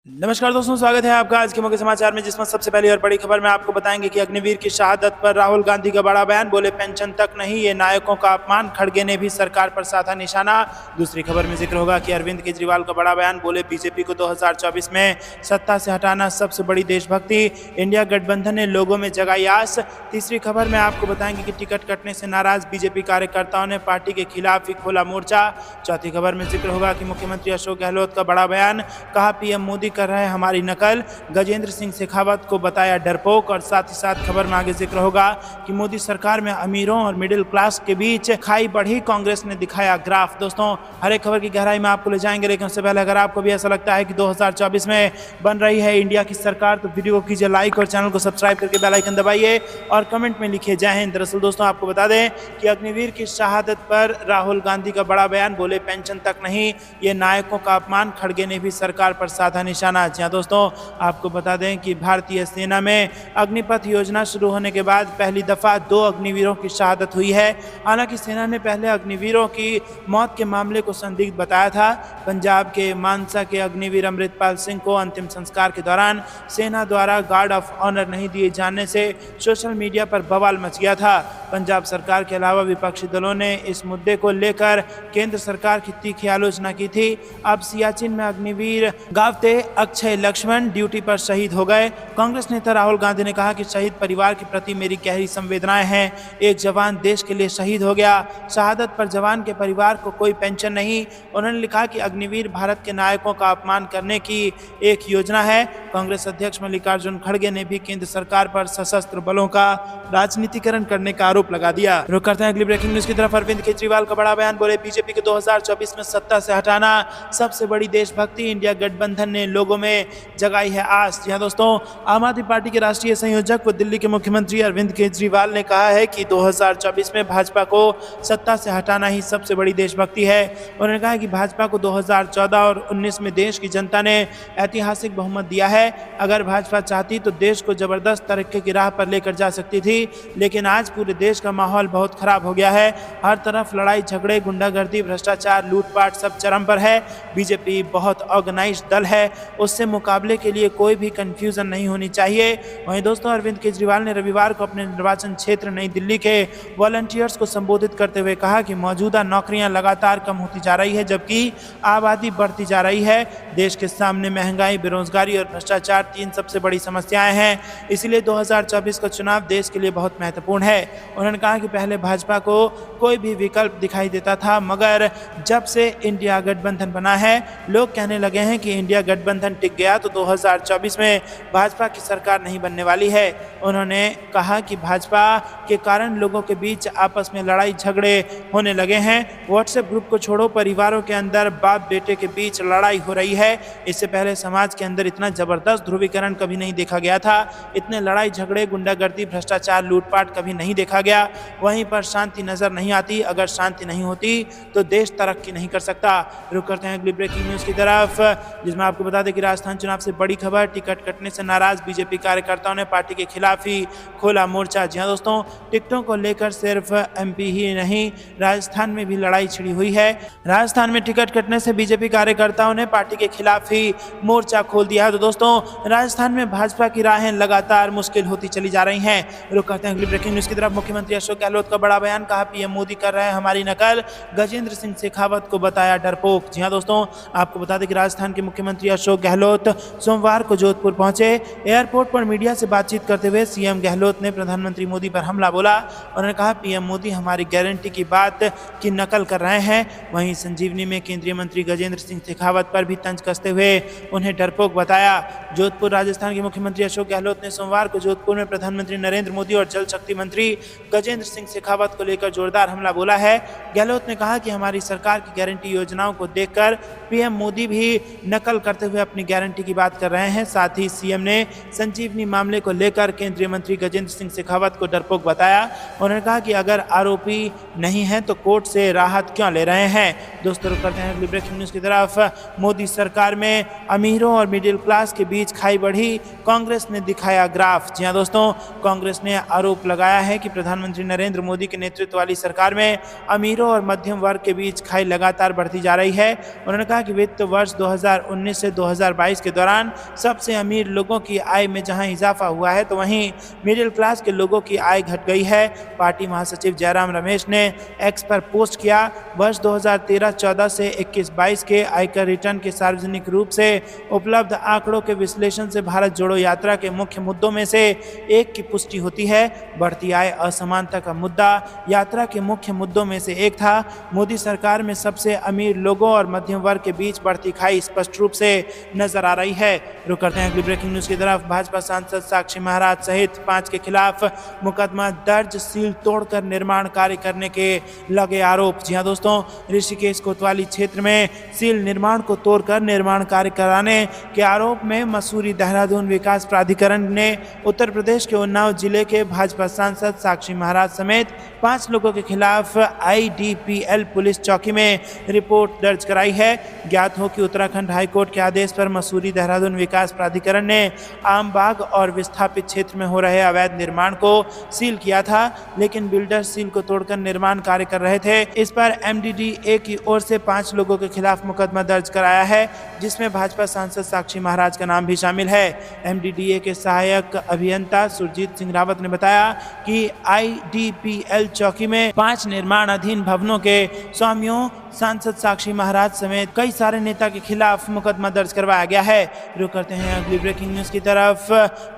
नमस्कार दोस्तों, स्वागत है आपका आज के मुख्य समाचार में, जिसमें सबसे पहली और बड़ी खबर में आपको बताएंगे कि अग्निवीर की शहादत पर राहुल गांधी का बड़ा बयान, बोले पेंशन तक नहीं, ये नायकों का अपमान, खड़गे ने भी सरकार पर साधा निशाना। दूसरी खबर में जिक्र होगा कि अरविंद केजरीवाल का बड़ा बयान, बोले बीजेपी को 2024 में सत्ता से हटाना सबसे बड़ी देशभक्ति, इंडिया गठबंधन ने लोगों में जगाई आस। तीसरी खबर में आपको बताएंगे कि टिकट कटने से नाराज बीजेपी कार्यकर्ताओं ने पार्टी के खिलाफ ही खोला मोर्चा। चौथी खबर में जिक्र होगा कि मुख्यमंत्री अशोक गहलोत का बड़ा बयान, कहा पीएम मोदी कर रहे हैं हमारी नकल, गजेंद्र सिंह शेखावत को बताया डरपोक। और साथ ही साथ खबर में आगे जिक्र होगा कि मोदी सरकार में अमीरों और मिडिल क्लास के बीच खाई बढ़ी, कांग्रेस ने दिखाया ग्राफ। दोस्तों, हर एक खबर की गहराई में आपको ले जाएंगे, लेकिन उससे पहले अगर आपको भी ऐसा लगता है कि 2024 में बन रही है इंडिया की सरकार, तो वीडियो को कीजिए लाइक और चैनल को सब्सक्राइब करके बेल आइकन दबाइए और कमेंट में लिखिए जय हिंद। दरअसल दोस्तों, आपको बता दें कि अग्निवीर की शहादत पर राहुल गांधी का बड़ा बयान, बोले पेंशन तक नहीं, ये नायकों का अपमान, खड़गे ने भी सरकार पर साधा निशाना। दोस्तों, आपको बता दें कि भारतीय सेना में अग्निपथ योजना शुरू होने के बाद पहली दफा 2 अग्निवीरों की शहादत हुई है। हालांकि सेना ने पहले अग्निवीरों की मौत के मामले को संदिग्ध बताया था। पंजाब के मानसा के अग्निवीर अमृतपाल सिंह को अंतिम संस्कार के दौरान सेना द्वारा गार्ड ऑफ ऑनर नहीं दिए जाने से सोशल मीडिया पर बवाल मच गया था। पंजाब सरकार के अलावा विपक्षी दलों ने इस मुद्दे को लेकर केंद्र सरकार की तीखी आलोचना की थी। अब सियाचिन में अग्निवीर गावते अक्षय लक्ष्मण ड्यूटी पर शहीद हो गए। कांग्रेस नेता राहुल गांधी ने कहा कि शहीद परिवार के प्रति मेरी गहरी संवेदनाएं हैं। एक जवान देश के लिए शहीद हो गया, शहादत पर जवान के परिवार को कोई पेंशन नहीं। उन्होंने लिखा कि अग्निवीर भारत के नायकों का अपमान करने की एक योजना है। कांग्रेस अध्यक्ष मल्लिकार्जुन खड़गे ने भी केंद्र सरकार पर सशस्त्र बलों का राजनीतिकरण करने का आरोप लगा दिया। रुक करते हैं अगली ब्रेकिंग न्यूज की तरफ। अरविंद केजरीवाल का बड़ा बयान, बोले बीजेपी को 2024 में सत्ता से हटाना सबसे बड़ी देशभक्ति, इंडिया गठबंधन ने लोगों में जगाई है आस। जी हां दोस्तों, आम आदमी पार्टी के राष्ट्रीय संयोजक व दिल्ली के मुख्यमंत्री अरविंद केजरीवाल ने कहा है कि 2024 में भाजपा को सत्ता से हटाना ही सबसे बड़ी देशभक्ति है। उन्होंने कहा कि भाजपा को 2014 और 19 में देश की जनता ने ऐतिहासिक बहुमत दिया है। अगर भाजपा चाहती तो देश को जबरदस्त तरक्की की राह पर लेकर जा सकती थी, लेकिन आज पूरे देश का माहौल बहुत खराब हो गया है। हर तरफ लड़ाई झगड़े, गुंडागर्दी, भ्रष्टाचार, लूटपाट सब चरम पर है। बीजेपी बहुत ऑर्गेनाइज्ड दल है, उससे मुकाबले के लिए कोई भी कंफ्यूजन नहीं होनी चाहिए। वहीं दोस्तों, अरविंद केजरीवाल ने रविवार को अपने निर्वाचन क्षेत्र नई दिल्ली के वॉलंटियर्स को संबोधित करते हुए कहा कि मौजूदा नौकरियां लगातार कम होती जा रही है, जबकि आबादी बढ़ती जा रही है। देश के सामने महंगाई, बेरोजगारी और भ्रष्टाचार 3 सबसे बड़ी समस्याएं हैं। इसलिए 2024 का चुनाव देश के लिए बहुत महत्वपूर्ण है। उन्होंने कहा कि पहले भाजपा को कोई भी विकल्प दिखाई देता था, मगर जब से इंडिया गठबंधन बना है, लोग कहने लगे हैं कि इंडिया गठबंधन टिक गया तो 2024 में भाजपा की सरकार नहीं बनने वाली है। उन्होंने कहा कि भाजपा के कारण लोगों के बीच आपस में लड़ाई झगड़े होने लगे हैं। व्हाट्सएप ग्रुप को छोड़ो, परिवारों के अंदर बाप बेटे के बीच लड़ाई हो रही है। इससे पहले समाज के अंदर इतना जबरदस्त ध्रुवीकरण कभी नहीं देखा गया था। इतने लड़ाई झगड़े, गुंडागर्दी, भ्रष्टाचार, लूटपाट कभी नहीं देखा गया। वहीं पर शांति नजर नहीं आती। अगर शांति नहीं होती तो देश तरक्की नहीं कर सकता। रुक करते हैं अगली ब्रेकिंग न्यूज की तरफ, जिसमें आपको बता दें कि राजस्थान चुनाव से बड़ी खबर, टिकट कटने से नाराज बीजेपी कार्यकर्ताओं ने पार्टी के खिलाफ ही खोला मोर्चा। जी हां दोस्तों, टिकटों को लेकर सिर्फ एमपी ही नहीं, राजस्थान में भी लड़ाई छिड़ी हुई है। राजस्थान में टिकट कटने से बीजेपी कार्यकर्ताओं ने पार्टी के खिलाफ ही मोर्चा खोल दिया है। तो दोस्तों, राजस्थान में भाजपा की राहें लगातार मुश्किल होती चली जा रही हैं। रुक करते हैं अगली ब्रेकिंग न्यूज की तरफ। मुख्यमंत्री अशोक गहलोत का बड़ा बयान, कहा पीएम मोदी कर रहे हैं हमारी नकल, गजेंद्र सिंह शेखावत को बताया डरपोक। जी हां दोस्तों, आपको बता दें कि राजस्थान के मुख्यमंत्री अशोक गहलोत सोमवार को जोधपुर पहुंचे। एयरपोर्ट पर मीडिया से बातचीत करते हुए सीएम गहलोत ने प्रधानमंत्री मोदी पर हमला बोला। उन्होंने कहा पीएम मोदी हमारी गारंटी की बात की नकल कर रहे हैं। वहीं संजीवनी में केंद्रीय मंत्री गजेंद्र सिंह शेखावत पर भी तंज कसते हुए उन्हें डरपोक बताया। जोधपुर राजस्थान के मुख्यमंत्री अशोक गहलोत ने सोमवार को जोधपुर में प्रधानमंत्री नरेंद्र मोदी और जल शक्ति मंत्री गजेंद्र सिंह शेखावत को लेकर जोरदार हमला बोला है। गहलोत ने कहा कि हमारी सरकार की गारंटी योजनाओं को देखकर पीएम मोदी भी नकल करते हुए अपनी गारंटी की बात कर रहे हैं। साथ ही सीएम ने संजीवनी मामले को लेकर केंद्रीय मंत्री गजेंद्र सिंह शेखावत को डरपोक बताया। उन्होंने कहा कि अगर आरोपी नहीं है तो कोर्ट से राहत क्यों ले रहे हैं। दोस्तों, रुक करते हैं अगली ब्रेकिंग न्यूज की तरफ। मोदी सरकार में अमीरों और मिडिल क्लास के बीच खाई बढ़ी, कांग्रेस ने दिखाया ग्राफ। जी हां दोस्तों, कांग्रेस ने आरोप लगाया है कि प्रधानमंत्री नरेंद्र मोदी के नेतृत्व वाली सरकार में अमीरों और मध्यम वर्ग के बीच खाई लगातार बढ़ती जा रही है। उन्होंने कहा कि वित्त वर्ष 2019 से 2022 के दौरान सबसे अमीर लोगों की आय में जहां इजाफा हुआ है, तो वहीं मिडिल क्लास के लोगों की आय घट गई है। पार्टी महासचिव जयराम रमेश ने एक्स पर पोस्ट किया, वर्ष 2013-14 से 21-22 के आयकर रिटर्न के सार्वजनिक रूप से उपलब्ध आंकड़ों के विश्लेषण से भारत जोड़ो यात्रा के मुख्य मुद्दों में से एक की पुष्टि होती है। बढ़ती आय असमानता का मुद्दा यात्रा के मुख्य मुद्दों में से एक था। मोदी सरकार में सबसे अमीर लोगों और मध्यम वर्ग के बीच बढ़ती खाई स्पष्ट रूप से नजर आ रही है। रुक करते हैं अगली ब्रेकिंग न्यूज की तरफ। भाजपा सांसद साक्षी महाराज सहित 5 के खिलाफ मुकदमा दर्ज, सील तोड़कर निर्माण कार्य करने के लगे आरोप। जी हां दोस्तों, ऋषिकेश कोतवाली क्षेत्र में सील निर्माण को तोड़कर निर्माण कार्य कराने के आरोप में मसूरी देहरादून विकास प्राधिकरण ने उत्तर प्रदेश के उन्नाव जिले के भाजपा सांसद साक्षी महाराज समेत 5 लोगों के खिलाफ IDPL पुलिस चौकी में रिपोर्ट दर्ज कराई है। ज्ञात हो कि उत्तराखंड हाईकोर्ट के आदेश पर मसूरी देहरादून विकास प्राधिकरण ने आमबाग और विस्थापित क्षेत्र में हो रहे अवैध निर्माण को सील किया था, लेकिन बिल्डर सील को तोड़कर निर्माण कार्य कर रहे थे। इस पर MDDA की ओर से 5 लोगों के खिलाफ मुकदमा दर्ज कराया है, जिसमें भाजपा सांसद साक्षी महाराज का नाम भी शामिल है। MDDA के सहायक अभियंता सुरजीत सिंह रावत ने बताया कि IDPL चौकी में 5 निर्माणाधीन भवनों के स्वामियों सांसद साक्षी महाराज समेत कई सारे नेता के खिलाफ मुकदमा दर्ज करवाया गया है। रुक करते हैं अगली ब्रेकिंग न्यूज की तरफ।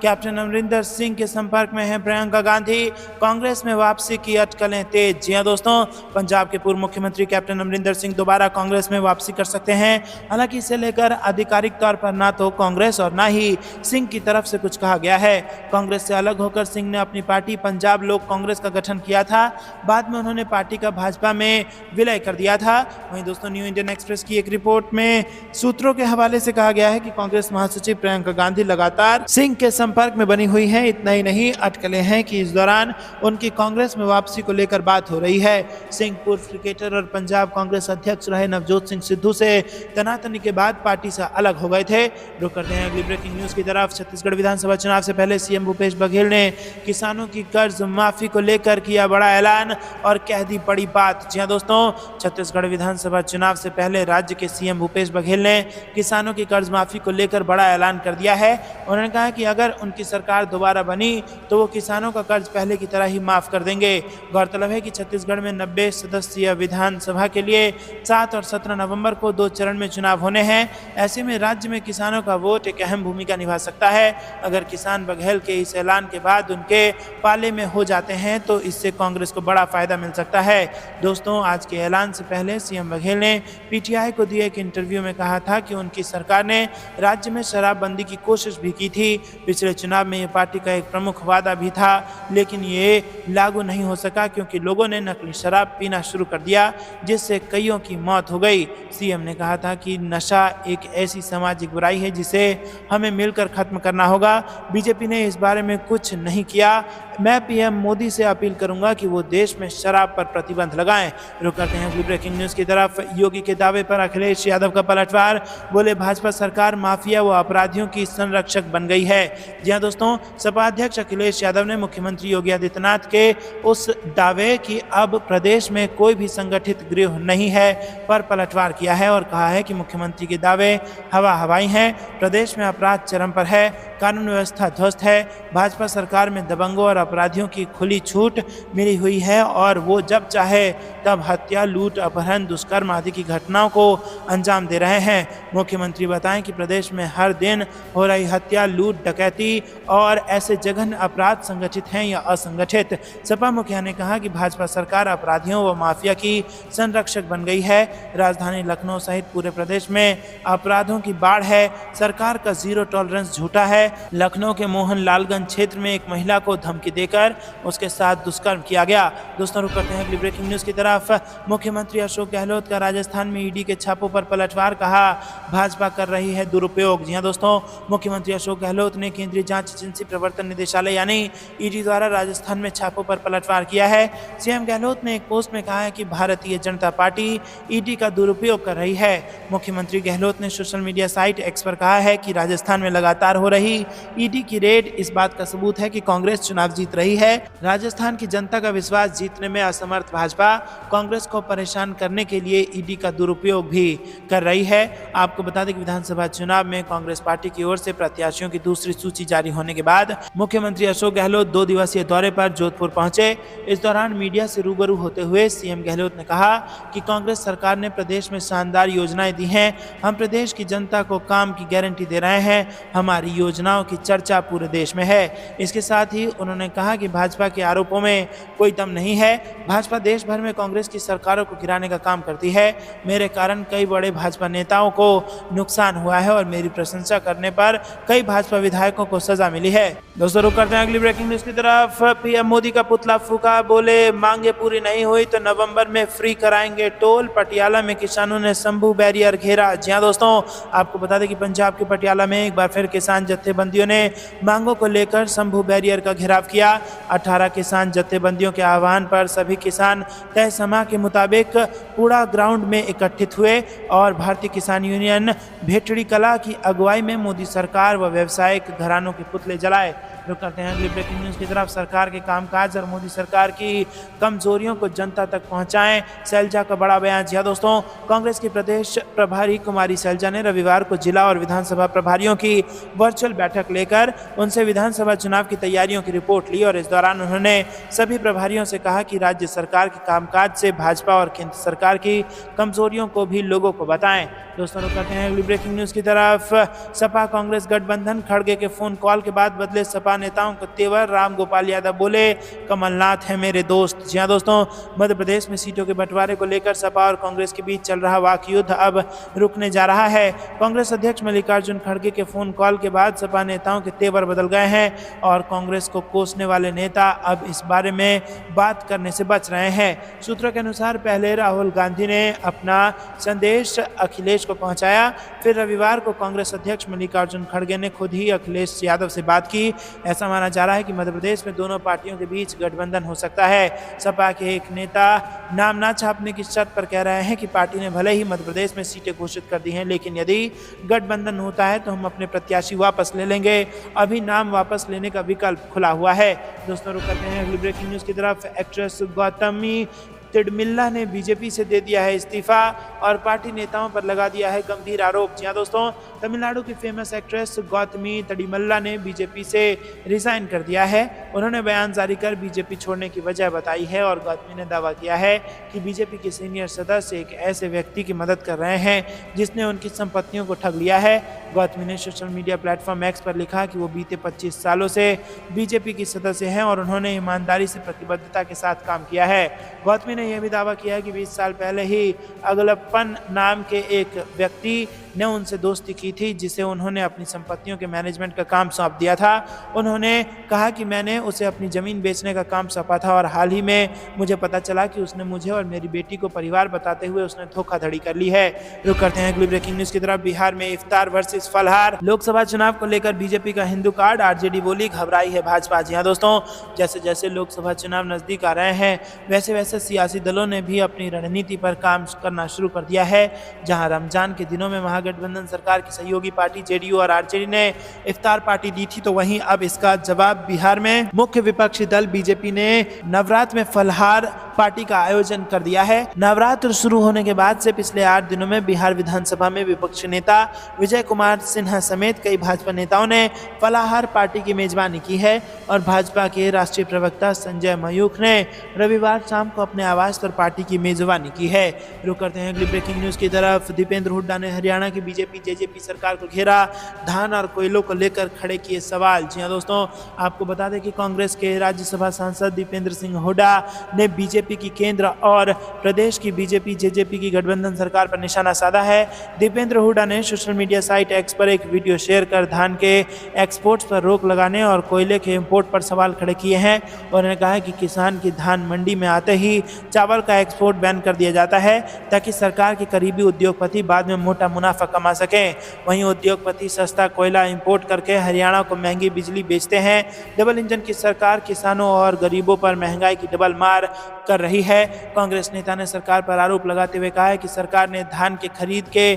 कैप्टन अमरिंदर सिंह के संपर्क में है प्रियंका गांधी, कांग्रेस में वापसी की अटकलें तेज। जी हां दोस्तों, पंजाब के पूर्व मुख्यमंत्री कैप्टन अमरिंदर सिंह दोबारा कांग्रेस में वापसी कर सकते हैं। हालांकि इसे लेकर आधिकारिक तौर पर ना तो कांग्रेस और ना ही सिंह की तरफ से कुछ कहा गया है। कांग्रेस से अलग होकर सिंह ने अपनी पार्टी पंजाब लोक कांग्रेस का गठन किया था। बाद में उन्होंने पार्टी का भाजपा में विलय कर दिया था। वहीं दोस्तों, न्यू इंडियन एक्सप्रेस की एक रिपोर्ट में सूत्रों के हवाले से कहा गया है कि कांग्रेस महासचिव प्रियंका गांधी लगातार सिंह के संपर्क में बनी हुई हैं। इतना ही नहीं, अटकलें हैं कि इस दौरान उनकी कांग्रेस में वापसी को लेकर बात हो रही है। सिंह पूर्व क्रिकेटर और पंजाब कांग्रेस अध्यक्ष रहे नवजोत सिंह सिद्धू से तनातनी के बाद पार्टी से अलग हो गए थे। रुक करते हैं अगली ब्रेकिंग न्यूज की तरफ। छत्तीसगढ़ विधानसभा चुनाव से पहले सीएम भूपेश बघेल ने किसानों की कर्ज माफी को लेकर किया बड़ा ऐलान और कह दी बड़ी बात। जी हां दोस्तों, छत्तीसगढ़ विधानसभा चुनाव से पहले राज्य के सीएम भूपेश बघेल ने किसानों की कर्ज माफी को लेकर बड़ा ऐलान कर दिया है। उन्होंने कहा कि अगर उनकी सरकार दोबारा बनी तो वो किसानों का कर्ज पहले की तरह ही माफ कर देंगे। गौरतलब है कि छत्तीसगढ़ में 90 सदस्यीय विधानसभा के लिए 7 और 17 नवंबर को 2 चरण में चुनाव होने हैं। ऐसे में राज्य में किसानों का वोट एक अहम भूमिका निभा सकता है। अगर किसान बघेल के इस ऐलान के बाद उनके पाले में हो जाते हैं तो इससे कांग्रेस को बड़ा फायदा मिल सकता है। दोस्तों, आज के ऐलान से पहले सीएम बघेल ने PTI को दिए एक इंटरव्यू में कहा था कि उनकी सरकार ने राज्य में शराबबंदी की कोशिश भी की थी। पिछले चुनाव में ये पार्टी का एक प्रमुख वादा भी था, लेकिन ये लागू नहीं हो सका क्योंकि लोगों ने नकली शराब पीना शुरू कर दिया, जिससे कईयों की मौत हो गई। सीएम ने कहा था कि नशा एक ऐसी सामाजिक बुराई है जिसे हमें मिलकर खत्म करना होगा। बीजेपी ने इस बारे में कुछ नहीं किया। मैं पीएम मोदी से अपील करूंगा कि वो देश में शराब पर प्रतिबंध लगाएं। रुक करते हैं अगली ब्रेकिंग न्यूज की तरफ। योगी के दावे पर अखिलेश यादव का पलटवार, बोले भाजपा सरकार माफिया व अपराधियों की संरक्षक बन गई है। जी हां दोस्तों, सपा अध्यक्ष अखिलेश यादव ने मुख्यमंत्री योगी आदित्यनाथ के उस दावे कि अब प्रदेश में कोई भी संगठित गिरोह नहीं है पर पलटवार किया है और कहा है कि मुख्यमंत्री के दावे हवा हवाई हैं। प्रदेश में अपराध चरम पर है, कानून व्यवस्था ध्वस्त है। भाजपा सरकार में दबंगों और अपराधियों की खुली छूट मिली हुई है और वो जब चाहे तब हत्या, लूट, अपहरण, दुष्कर्म आदि की घटनाओं को अंजाम दे रहे हैं। मुख्यमंत्री बताएं कि प्रदेश में हर दिन हो रही हत्या, लूट, डकैती और ऐसे जघन्य अपराध संगठित हैं या असंगठित। सपा मुखिया ने कहा कि भाजपा सरकार अपराधियों व माफिया की संरक्षक बन गई है। राजधानी लखनऊ सहित पूरे प्रदेश में अपराधों की बाढ़ है। सरकार का जीरो टॉलरेंस झूठा है। लखनऊ के मोहन लालगंज क्षेत्र में एक महिला को धमकी देकर उसके साथ दुष्कर्म किया गया। दोस्तों, रुक करते हैं अगली ब्रेकिंग न्यूज की तरफ। मुख्यमंत्री अशोक गहलोत का राजस्थान में ईडी के छापों पर पलटवार, कहा भाजपा कर रही है दुरुपयोग। जी हां दोस्तों, मुख्यमंत्री अशोक गहलोत ने केंद्रीय जांच एजेंसी प्रवर्तन निदेशालय यानी ईडी द्वारा राजस्थान में छापों पर पलटवार किया है। सीएम गहलोत ने एक पोस्ट में कहा है कि भारतीय जनता पार्टी ईडी का दुरुपयोग कर रही है। मुख्यमंत्री गहलोत ने सोशल मीडिया साइट एक्स पर कहा है कि राजस्थान में लगातार हो रही कार्रवाई। ईडी की रेड इस बात का सबूत है कि कांग्रेस चुनाव जीत रही है। राजस्थान की जनता का विश्वास जीतने में असमर्थ भाजपा कांग्रेस को परेशान करने के लिए ईडी का दुरुपयोग भी कर रही है। आपको बता दें कि विधानसभा चुनाव में कांग्रेस पार्टी की ओर से प्रत्याशियों की दूसरी सूची जारी होने के बाद मुख्यमंत्री अशोक गहलोत 2 दिवसीय दौरे पर जोधपुर पहुंचे। इस दौरान मीडिया से रूबरू होते हुए सीएम गहलोत ने कहा कि कांग्रेस सरकार ने प्रदेश में शानदार योजनाएं दी हैं। हम प्रदेश की जनता को काम की गारंटी दे रहे हैं। हमारी योजनाओं की चर्चा पूरे देश में है। इसके साथ ही उन्होंने कहा कि भाजपा के आरोपों में कोई दम नहीं है। भाजपा देश भर में कांग्रेस की सरकारों को गिराने का काम करती है। मेरे कारण कई बड़े भाजपा नेताओं को नुकसान हुआ है और मेरी प्रशंसा करने पर कई भाजपा विधायकों को सजा मिली है। दोस्तों रुक करते हैं अगली ब्रेकिंग न्यूज की तरफ। पीएम मोदी का पुतला फूका, बोले मांगे पूरी नहीं हुई तो नवंबर में फ्री कराएंगे टोल। पटियाला में किसानों ने शंभू बैरियर घेरा। जी हां दोस्तों, आपको बता दें कि पंजाब के पटियाला में एक बार फिर किसान जत्थेबंदियों ने मांगों को लेकर शंभू बैरियर का घेराव किया। 18 किसान जत्थेबंदियों के आह्वान पर सभी किसान तय समय के मुताबिक पूरा ग्राउंड में इकट्ठित हुए और भारतीय किसान यूनियन भेटड़ी कला की अगुवाई में मोदी सरकार व व्यावसायिक घरानों के पुतले जलाए। रुक करते हैं अगली ब्रेकिंग न्यूज की तरफ। सरकार के कामकाज और मोदी सरकार की कमजोरियों को जनता तक पहुंचाएं, शैलजा का बड़ा बयान। जी हां दोस्तों, कांग्रेस की प्रदेश प्रभारी कुमारी शैलजा ने रविवार को जिला और विधानसभा प्रभारियों की वर्चुअल बैठक लेकर उनसे विधानसभा चुनाव की तैयारियों की रिपोर्ट ली और इस दौरान उन्होंने सभी प्रभारियों से कहा कि राज्य सरकार के कामकाज से भाजपा और केंद्र सरकार की कमजोरियों को भी लोगों को बताएं। दोस्तों रुक करते हैं अगली ब्रेकिंग न्यूज की तरफ। सपा कांग्रेस गठबंधन, खड़गे के फोन कॉल के बाद बदले सपा नेताओं को तेवर। राम गोपाल यादव बोले कमलनाथ है मेरे दोस्त। जी हां दोस्तों, मध्य प्रदेश में सीटों के बंटवारे को लेकर सपा और कांग्रेस के बीच चल रहा वाक युद्ध अब रुकने जा रहा है। कांग्रेस अध्यक्ष मल्लिकार्जुन खड़गे के फोन कॉल के बाद सपा नेताओं के तेवर बदल गए हैं और कांग्रेस को कोसने वाले नेता अब इस बारे में बात करने से बच रहे हैं। सूत्रों के अनुसार पहले राहुल गांधी ने अपना संदेश अखिलेश को पहुंचाया, फिर रविवार को कांग्रेस अध्यक्ष मल्लिकार्जुन खड़गे ने खुद ही अखिलेश यादव से बात की। ऐसा माना जा रहा है कि मध्य प्रदेश में दोनों पार्टियों के बीच गठबंधन हो सकता है। सपा के एक नेता नाम ना छापने की शर्त पर कह रहे हैं कि पार्टी ने भले ही मध्य प्रदेश में सीटें घोषित कर दी हैं, लेकिन यदि गठबंधन होता है तो हम अपने प्रत्याशी वापस ले लेंगे। अभी नाम वापस लेने का विकल्प खुला हुआ है। दोस्तों रुक करते हैं अगली ब्रेकिंग न्यूज की तरफ। एक्ट्रेस गौतमी तिड़मिल्ला ने बीजेपी से दे दिया है इस्तीफा और पार्टी नेताओं पर लगा दिया है गंभीर आरोप। जी हां दोस्तों, तमिलनाडु की फेमस एक्ट्रेस गौतमी तिड़मिल्ला ने बीजेपी से रिजाइन कर दिया है। उन्होंने बयान जारी कर बीजेपी छोड़ने की वजह बताई है और गौतमी ने दावा किया है कि बीजेपी के सीनियर सदस्य एक ऐसे व्यक्ति की मदद कर रहे हैं जिसने उनकी संपत्तियों को ठग लिया है। गौतमी ने सोशल मीडिया प्लेटफॉर्म एक्स पर लिखा कि वो बीते 25 सालों से बीजेपी की सदस्य हैं और उन्होंने ईमानदारी से प्रतिबद्धता के साथ काम किया है। गौतमी ने यह भी दावा किया कि 20 साल पहले ही अगलप्पन नाम के एक व्यक्ति ने उनसे दोस्ती की थी जिसे उन्होंने अपनी संपत्तियों के मैनेजमेंट का काम सौंप दिया था। उन्होंने कहा कि मैंने उसे अपनी ज़मीन बेचने का काम सौंपा था और हाल ही में मुझे पता चला कि उसने मुझे और मेरी बेटी को परिवार बताते हुए उसने धोखाधड़ी कर ली है। रुक करते हैं अगली ब्रेकिंग न्यूज़ की तरफ। बिहार में इफ्तार वर्सेस फलहार। लोकसभा चुनाव को लेकर बीजेपी का हिंदू कार्ड, आरजेडी बोली घबराई है भाजपा। जी हां दोस्तों, जैसे जैसे लोकसभा चुनाव नजदीक आ रहे हैं वैसे वैसे सियासी दलों ने भी अपनी रणनीति पर काम करना शुरू कर दिया है। जहां रमजान के दिनों में महागठबंधन सरकार की सहयोगी पार्टी जेडीयू और आरजेडी ने इफ्तार पार्टी दी थी, तो वहीं अब इसका जवाब बिहार में मुख्य विपक्षी दल बीजेपी ने नवरात्र में फलहार पार्टी का आयोजन कर दिया है। नवरात्र शुरू होने के बाद से पिछले 8 दिनों में बिहार विधानसभा में विपक्षी नेता विजय कुमार सिन्हा समेत कई भाजपा नेताओं ने फलाहार पार्टी की मेजबानी की है और भाजपा के राष्ट्रीय प्रवक्ता संजय मयूख ने रविवार शाम को अपने आवास पर पार्टी की मेजबानी की है। रुक करते हैं अगली ब्रेकिंग न्यूज की तरफ। दीपेंद्र हुड्डा ने हरियाणा की बीजेपी जेजेपी सरकार को घेरा, धान और कोयलों को लेकर खड़े किए सवाल। जी हां दोस्तों, आपको बता दें कि कांग्रेस के राज्यसभा सांसद दीपेंद्र सिंह हुड्डा ने बीजेपी की केंद्र और प्रदेश की बीजेपी जेजेपी की गठबंधन सरकार पर निशाना साधा है। दीपेंद्र हुड्डा ने सोशल मीडिया साइट एक्स पर एक वीडियो शेयर कर धान के एक्सपोर्ट्स पर रोक लगाने और कोयले के इंपोर्ट पर सवाल खड़े किए हैं। उन्होंने कहा कि किसान की धान मंडी में आते ही चावल का एक्सपोर्ट बैन कर दिया जाता है ताकि सरकार के करीबी उद्योगपति बाद में मोटा मुनाफा कमा सकें। वहीं उद्योगपति सस्ता कोयला इंपोर्ट करके हरियाणा को महंगी बिजली बेचते हैं। डबल इंजन की सरकार किसानों और गरीबों पर महंगाई की डबल मार कर रही है। कांग्रेस नेता ने सरकार पर आरोप लगाते हुए कहा है कि सरकार ने धान के खरीद के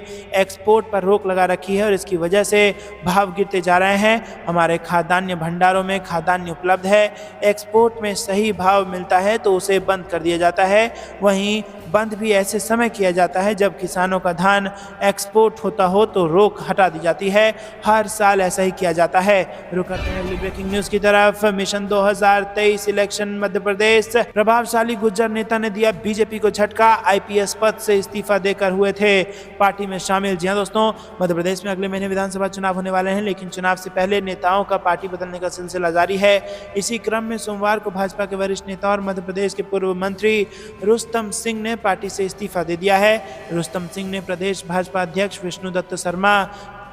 एक्सपोर्ट पर रोक लगा रखी है और इसकी वजह से भाव गिरते जा रहे हैं। हमारे खाद्यान्न भंडारों में खाद्यान्न उपलब्ध है, एक्सपोर्ट में सही भाव मिलता है तो उसे बंद कर दिया जाता है। वहीं बंद भी ऐसे समय किया जाता है जब किसानों का धान एक्सपोर्ट होता हो तो रोक हटा दी जाती है। हर साल ऐसा ही किया जाता है। रुक करते हैं अगली ब्रेकिंग न्यूज की तरफ। मिशन 2023 इलेक्शन मध्य प्रदेश, प्रभावशाली गुर्जर नेता ने दिया बीजेपी को झटका, आईपीएस पद से इस्तीफा देकर हुए थे पार्टी में शामिल। जी हां दोस्तों, मध्य प्रदेश में अगले महीने विधानसभा चुनाव होने वाले हैं, लेकिन चुनाव से पहले नेताओं का पार्टी बदलने का सिलसिला जारी है। इसी क्रम में सोमवार को भाजपा के वरिष्ठ नेता और मध्य प्रदेश के पूर्व मंत्री रुस्तम सिंह ने पार्टी से इस्तीफा दे दिया है। रुस्तम सिंह ने प्रदेश भाजपा अध्यक्ष विष्णुदत्त शर्मा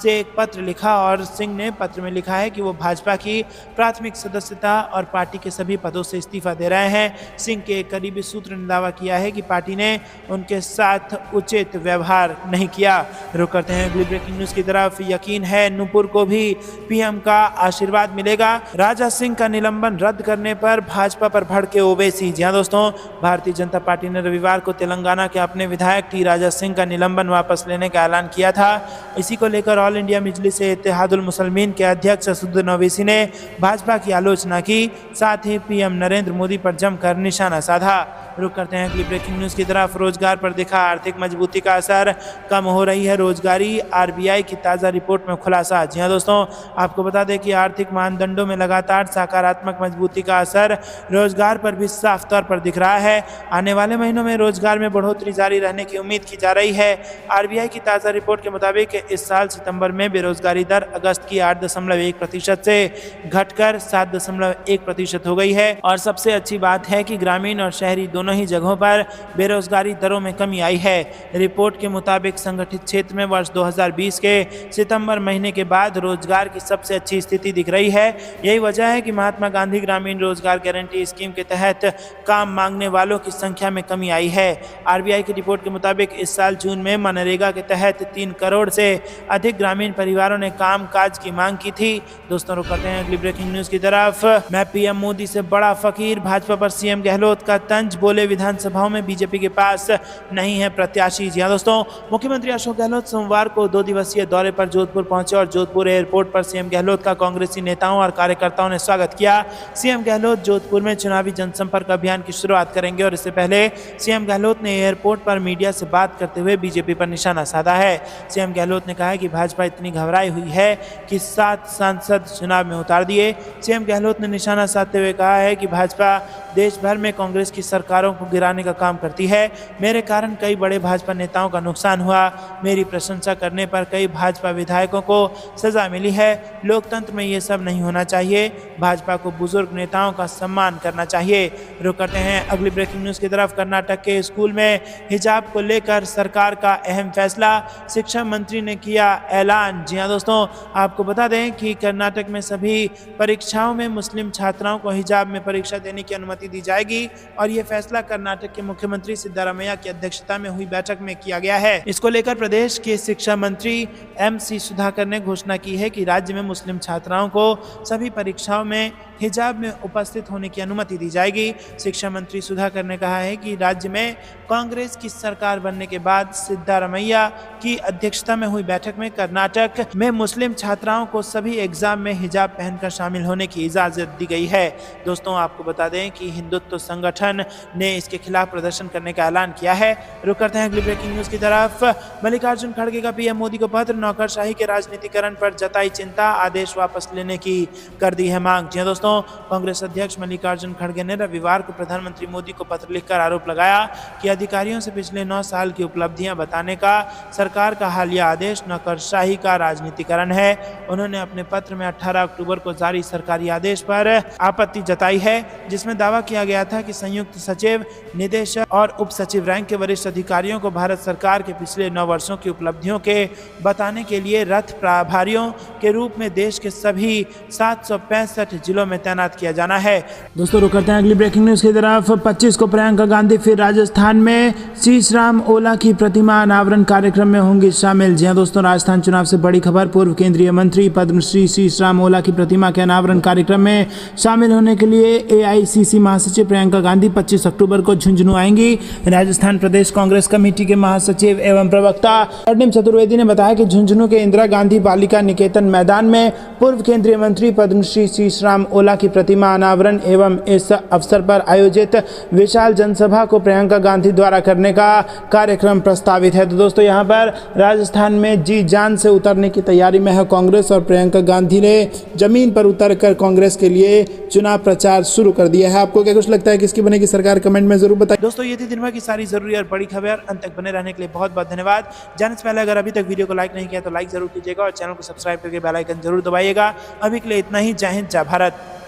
से एक पत्र लिखा और सिंह ने पत्र में लिखा है कि वो भाजपा की प्राथमिक सदस्यता और पार्टी के सभी पदों से इस्तीफा दे रहे हैं। सिंह के एक करीबी सूत्र ने दावा किया है कि पार्टी ने उनके साथ उचित व्यवहार नहीं किया। रुक करते हैं अगली ब्रेकिंग न्यूज की तरफ। यकीन है नूपुर को भी पीएम का आशीर्वाद मिलेगा, राजा सिंह का निलंबन रद्द करने पर भाजपा पर भड़के ओवैसी। जी हां दोस्तों, भारतीय जनता पार्टी ने रविवार को तेलंगाना के अपने विधायक टी राजा सिंह का निलंबन वापस लेने का ऐलान किया था। इसी को लेकर ऑल इंडिया मजलिस इत्तेहादुल मुसलमीन के अध्यक्ष असदुद्दीन ओवैसी ने भाजपा की आलोचना की, साथ ही पीएम नरेंद्र मोदी पर जमकर निशाना साधा। रुक करते हैं अगली ब्रेकिंग न्यूज की तरफ। रोजगार पर दिखा आर्थिक मजबूती का असर, कम हो रही है रोजगारी, आरबीआई की ताज़ा रिपोर्ट में खुलासा। जी हां दोस्तों, आपको बता दें कि आर्थिक मानदंडों में लगातार सकारात्मक मजबूती का असर रोजगार पर भी साफ तौर पर दिख रहा है। आने वाले महीनों में रोजगार में बढ़ोतरी जारी रहने की उम्मीद की जा रही है। आरबीआई की ताज़ा रिपोर्ट के मुताबिक इस साल सितंबर में बेरोजगारी दर अगस्त की 8.1% से घटकर 7.1% हो गई है। और सबसे अच्छी बात है कि ग्रामीण और शहरी दोनों ही जगहों पर बेरोजगारी दरों में कमी आई है। रिपोर्ट के मुताबिक संगठित क्षेत्र में वर्ष 2020 के सितंबर महीने के बाद रोजगार की सबसे अच्छी स्थिति दिख रही है। यही वजह है कि महात्मा गांधी ग्रामीण रोजगार गारंटी स्कीम के तहत काम मांगने वालों की संख्या में कमी आई है। आरबीआई की रिपोर्ट के मुताबिक इस साल जून में मनरेगा के तहत 3 करोड़ से अधिक ग्रामीण परिवारों ने काम काज की मांग की थी। दोस्तों, रुक करते हैं अगली ब्रेकिंग न्यूज की तरफ। मैं पीएम मोदी से बड़ा फकीर, भाजपा पर सीएम गहलोत का तंज, बोले विधानसभाओं में बीजेपी के पास नहीं है प्रत्याशी। जी हां दोस्तों, मुख्यमंत्री अशोक गहलोत सोमवार को 2 दिवसीय दौरे पर जोधपुर पहुंचे और जोधपुर एयरपोर्ट पर सीएम गहलोत का कांग्रेसी नेताओं और कार्यकर्ताओं ने स्वागत किया। सीएम गहलोत जोधपुर में चुनावी जनसंपर्क अभियान की शुरुआत करेंगे और इससे पहले सीएम गहलोत ने एयरपोर्ट पर मीडिया से बात करते हुए बीजेपी पर निशाना साधा है। सीएम गहलोत ने कहा है कि भाजपा इतनी घबराई हुई है कि 7 सांसद चुनाव में उतार दिए। सीएम गहलोत ने निशाना साधते हुए कहा है कि भाजपा देश भर में कांग्रेस की सरकारों को गिराने का काम करती है। मेरे कारण कई बड़े भाजपा नेताओं का नुकसान हुआ। मेरी प्रशंसा करने पर कई भाजपा विधायकों को सजा मिली है। लोकतंत्र में ये सब नहीं होना चाहिए। भाजपा को बुजुर्ग नेताओं का सम्मान करना चाहिए। रुक करते हैं अगली ब्रेकिंग न्यूज की तरफ। कर्नाटक के स्कूल में हिजाब को लेकर सरकार का अहम फैसला, शिक्षा मंत्री ने किया ऐलान। जी हां दोस्तों, आपको बता दें कि कर्नाटक में सभी परीक्षाओं में मुस्लिम छात्राओं को हिजाब में परीक्षा देने की अनुमति दी जाएगी और ये फैसला कर्नाटक के मुख्यमंत्री सिद्धारमैया की अध्यक्षता में हुई बैठक में किया गया है। इसको लेकर प्रदेश के शिक्षा मंत्री MC सुधाकर ने घोषणा की है कि राज्य में मुस्लिम छात्राओं को सभी परीक्षाओं में हिजाब में उपस्थित होने की अनुमति दी जाएगी। शिक्षा मंत्री सुधाकर ने कहा है कि राज्य में कांग्रेस की सरकार बनने के बाद सिद्धारमैया की अध्यक्षता में हुई बैठक में कर्नाटक में मुस्लिम छात्राओं को सभी एग्जाम में हिजाब पहनकर शामिल होने की इजाजत दी गई है। दोस्तों, आपको बता दें कि हिंदुत्व संगठन ने इसके खिलाफ प्रदर्शन करने का ऐलान किया है। रुक करते हैं अगली ब्रेकिंग न्यूज की तरफ। मल्लिकार्जुन खड़गे का पीएम मोदी को पत्र, नौकरशाही के राजनीतिकरण पर जताई चिंता, आदेश वापस लेने की कर दी है मांग। जी दोस्तों, कांग्रेस अध्यक्ष मल्लिकार्जुन खड़गे ने रविवार को प्रधानमंत्री मोदी को पत्र लिखकर आरोप लगाया कि अधिकारियों से पिछले 9 साल की उपलब्धियां बताने का सरकार का हालिया आदेश नौकरशाही का राजनीतिकरण है। उन्होंने अपने पत्र में 18 अक्टूबर को जारी सरकारी आदेश पर आपत्ति जताई है, जिसमें दावा किया गया था कि संयुक्त सचिव, निदेशक और उप सचिव रैंक के वरिष्ठ अधिकारियों को भारत सरकार के पिछले 9 वर्षों की उपलब्धियों के बताने के लिए रथ प्रभारियों के रूप में देश के सभी 765 जिलों में तैनात किया जाना है। दोस्तों, रुक करते हैं अगली ब्रेकिंग न्यूज की तरफ। 25 को प्रियंका गांधी फिर राजस्थान में शीशराम ओला की प्रतिमा अनावरण कार्यक्रम में होंगी शामिल। जी हां दोस्तों, राजस्थान चुनाव से बड़ी खबर। पूर्व केंद्रीय मंत्री पद्मश्री शीशराम ओला की प्रतिमा के अनावरण कार्यक्रम में शामिल होने के लिए AICC महासचिव प्रियंका गांधी 25 अक्टूबर को झुंझुनू आएंगी। राजस्थान प्रदेश कांग्रेस कमेटी के महासचिव एवं प्रवक्ता स्वर्णिम चतुर्वेदी ने बताया कि झुंझुनू के इंदिरा गांधी बालिका निकेतन मैदान में पूर्व केंद्रीय मंत्री पद्मश्री शीशराम ओला की प्रतिमा अनावरण एवं इस अवसर पर आयोजित विशाल जनसभा को प्रियंका गांधी द्वारा करने का कार्यक्रम प्रस्तावित है। तो दोस्तों, यहाँ पर राजस्थान में जी जान से उतरने की तैयारी में है कांग्रेस और प्रियंका गांधी ने जमीन पर उतरकर कांग्रेस के लिए चुनाव प्रचार शुरू कर दिया है। आपको क्या कुछ लगता है किसकी बनेगी सरकार, कमेंट में जरूर बताइए। दोस्तों, ये थी दिन भर की सारी जरूरी और बड़ी खबर। अंत तक बने रहने के लिए बहुत बहुत धन्यवाद। जाने से पहले अगर अभी तक वीडियो को लाइक नहीं किया तो लाइक जरूर कीजिएगा और चैनल को सब्सक्राइब करके बेल आइकन जरूर दबाइएगा। अभी के लिए इतना ही। जय हिंद, जय भारत।